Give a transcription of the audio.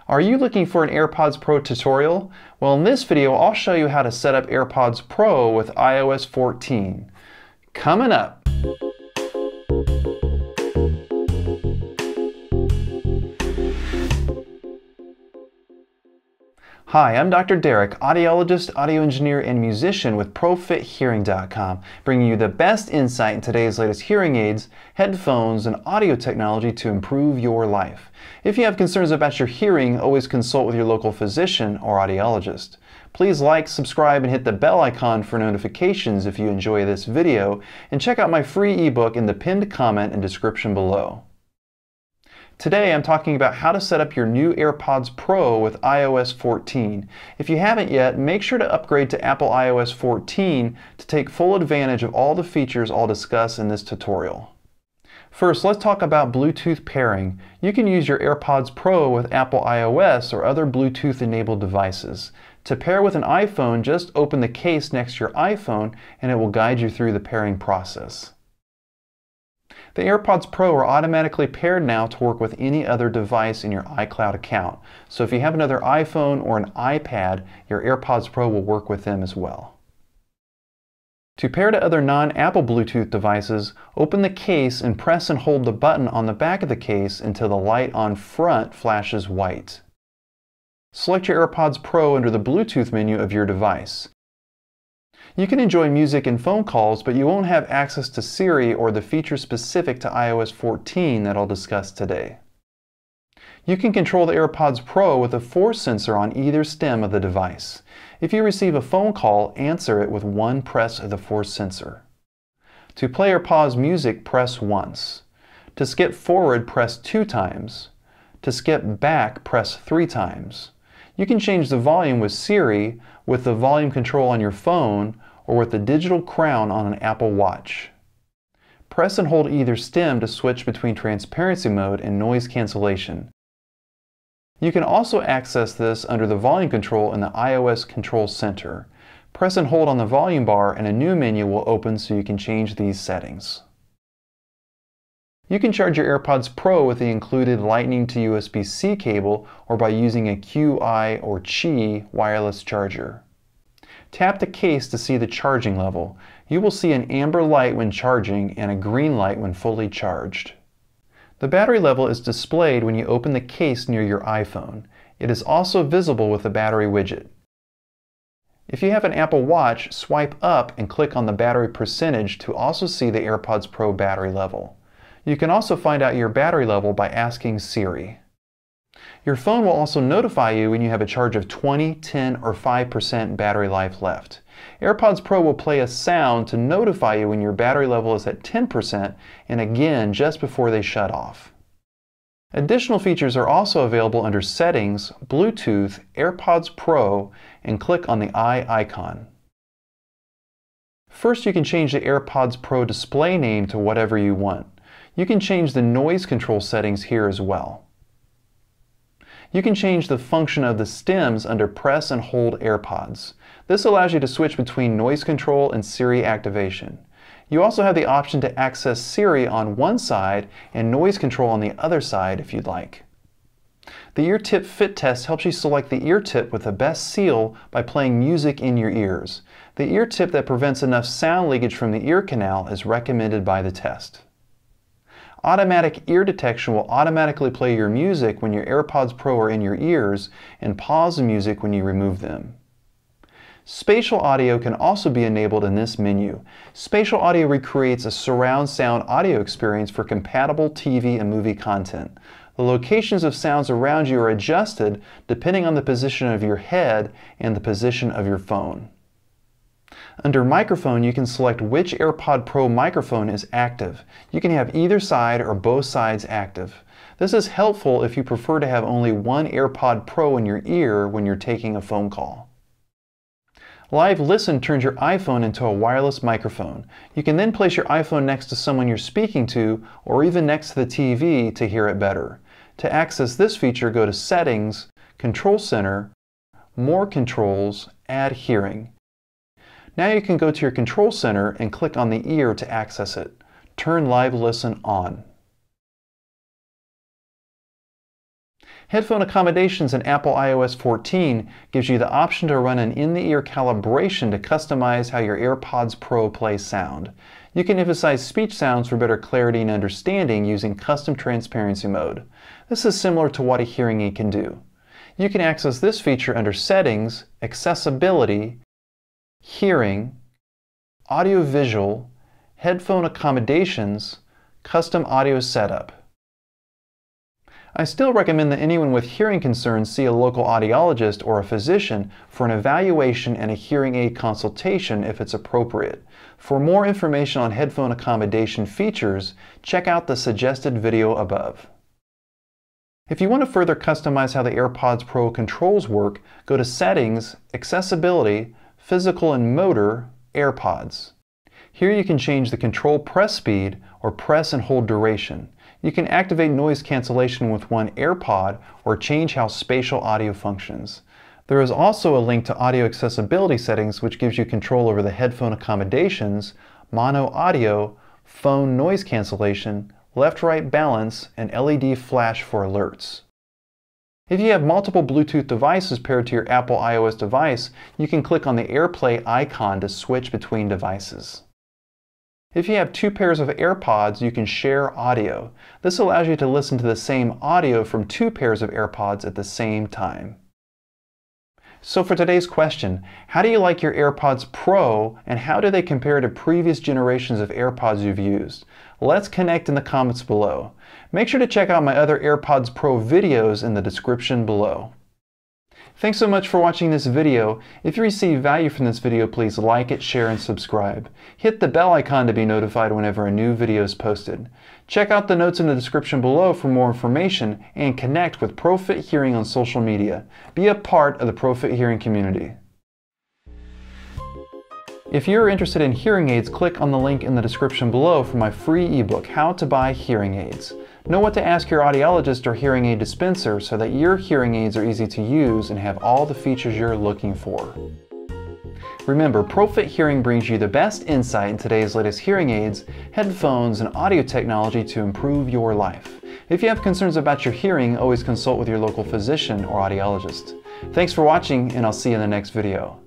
Are you looking for an AirPods Pro tutorial? Well, in this video, I'll show you how to set up AirPods Pro with iOS 14. Coming up. Hi, I'm Dr. Derek, audiologist, audio engineer, and musician with ProFitHearing.com, bringing you the best insight in today's latest hearing aids, headphones, and audio technology to improve your life. If you have concerns about your hearing, always consult with your local physician or audiologist. Please like, subscribe, and hit the bell icon for notifications if you enjoy this video, and check out my free ebook in the pinned comment and description below. Today I'm talking about how to set up your new AirPods Pro with iOS 14. If you haven't yet, make sure to upgrade to Apple iOS 14 to take full advantage of all the features I'll discuss in this tutorial. First, let's talk about Bluetooth pairing. You can use your AirPods Pro with Apple iOS or other Bluetooth-enabled devices. To pair with an iPhone, just open the case next to your iPhone and it will guide you through the pairing process. The AirPods Pro are automatically paired now to work with any other device in your iCloud account. So if you have another iPhone or an iPad, your AirPods Pro will work with them as well. To pair to other non-Apple Bluetooth devices, open the case and press and hold the button on the back of the case until the light on front flashes white. Select your AirPods Pro under the Bluetooth menu of your device. You can enjoy music and phone calls, but you won't have access to Siri or the features specific to iOS 14 that I'll discuss today. You can control the AirPods Pro with a force sensor on either stem of the device. If you receive a phone call, answer it with one press of the force sensor. To play or pause music, press once. To skip forward, press 2 times. To skip back, press 3 times. You can change the volume with Siri, with the volume control on your phone, or with the digital crown on an Apple Watch. Press and hold either stem to switch between transparency mode and noise cancellation. You can also access this under the volume control in the iOS Control Center. Press and hold on the volume bar and a new menu will open so you can change these settings. You can charge your AirPods Pro with the included Lightning to USB-C cable or by using a Qi or Qi wireless charger. Tap the case to see the charging level. You will see an amber light when charging and a green light when fully charged. The battery level is displayed when you open the case near your iPhone. It is also visible with the battery widget. If you have an Apple Watch, swipe up and click on the battery percentage to also see the AirPods Pro battery level. You can also find out your battery level by asking Siri. Your phone will also notify you when you have a charge of 20, 10, or 5% battery life left. AirPods Pro will play a sound to notify you when your battery level is at 10% and again just before they shut off. Additional features are also available under Settings, Bluetooth, AirPods Pro, and click on the eye icon. First, you can change the AirPods Pro display name to whatever you want. You can change the noise control settings here as well. You can change the function of the stems under Press and Hold AirPods. This allows you to switch between noise control and Siri activation. You also have the option to access Siri on one side and noise control on the other side if you'd like. The ear tip fit test helps you select the ear tip with the best seal by playing music in your ears. The ear tip that prevents enough sound leakage from the ear canal is recommended by the test. Automatic ear detection will automatically play your music when your AirPods Pro are in your ears and pause the music when you remove them. Spatial audio can also be enabled in this menu. Spatial audio recreates a surround sound audio experience for compatible TV and movie content. The locations of sounds around you are adjusted depending on the position of your head and the position of your phone. Under Microphone, you can select which AirPod Pro microphone is active. You can have either side or both sides active. This is helpful if you prefer to have only one AirPod Pro in your ear when you're taking a phone call. Live Listen turns your iPhone into a wireless microphone. You can then place your iPhone next to someone you're speaking to or even next to the TV to hear it better. To access this feature, go to Settings, Control Center, More Controls, Add Hearing. Now you can go to your control center and click on the ear to access it. Turn Live Listen on. Headphone accommodations in Apple iOS 14 gives you the option to run an in-the-ear calibration to customize how your AirPods Pro plays sound. You can emphasize speech sounds for better clarity and understanding using custom transparency mode. This is similar to what a hearing aid can do. You can access this feature under Settings, Accessibility, Hearing, Audio-Visual, Headphone Accommodations, Custom Audio Setup. I still recommend that anyone with hearing concerns see a local audiologist or a physician for an evaluation and a hearing aid consultation if it's appropriate. For more information on headphone accommodation features, check out the suggested video above. If you want to further customize how the AirPods Pro controls work, go to Settings, Accessibility, Physical and Motor, AirPods. Here you can change the control press speed or press and hold duration. You can activate noise cancellation with one AirPod or change how spatial audio functions. There is also a link to audio accessibility settings which gives you control over the headphone accommodations, mono audio, phone noise cancellation, left-right balance, and LED flash for alerts. If you have multiple Bluetooth devices paired to your Apple iOS device, you can click on the AirPlay icon to switch between devices. If you have two pairs of AirPods, you can share audio. This allows you to listen to the same audio from two pairs of AirPods at the same time. So for today's question, how do you like your AirPods Pro and how do they compare to previous generations of AirPods you've used? Let's connect in the comments below. Make sure to check out my other AirPods Pro videos in the description below. Thanks so much for watching this video. If you receive value from this video, please like it, share, and subscribe. Hit the bell icon to be notified whenever a new video is posted. Check out the notes in the description below for more information and connect with ProFit Hearing on social media. Be a part of the ProFit Hearing community. If you're interested in hearing aids, click on the link in the description below for my free ebook, How to Buy Hearing Aids. Know what to ask your audiologist or hearing aid dispenser so that your hearing aids are easy to use and have all the features you're looking for. Remember, ProFit Hearing brings you the best insight in today's latest hearing aids, headphones, and audio technology to improve your life. If you have concerns about your hearing, always consult with your local physician or audiologist. Thanks for watching, and I'll see you in the next video.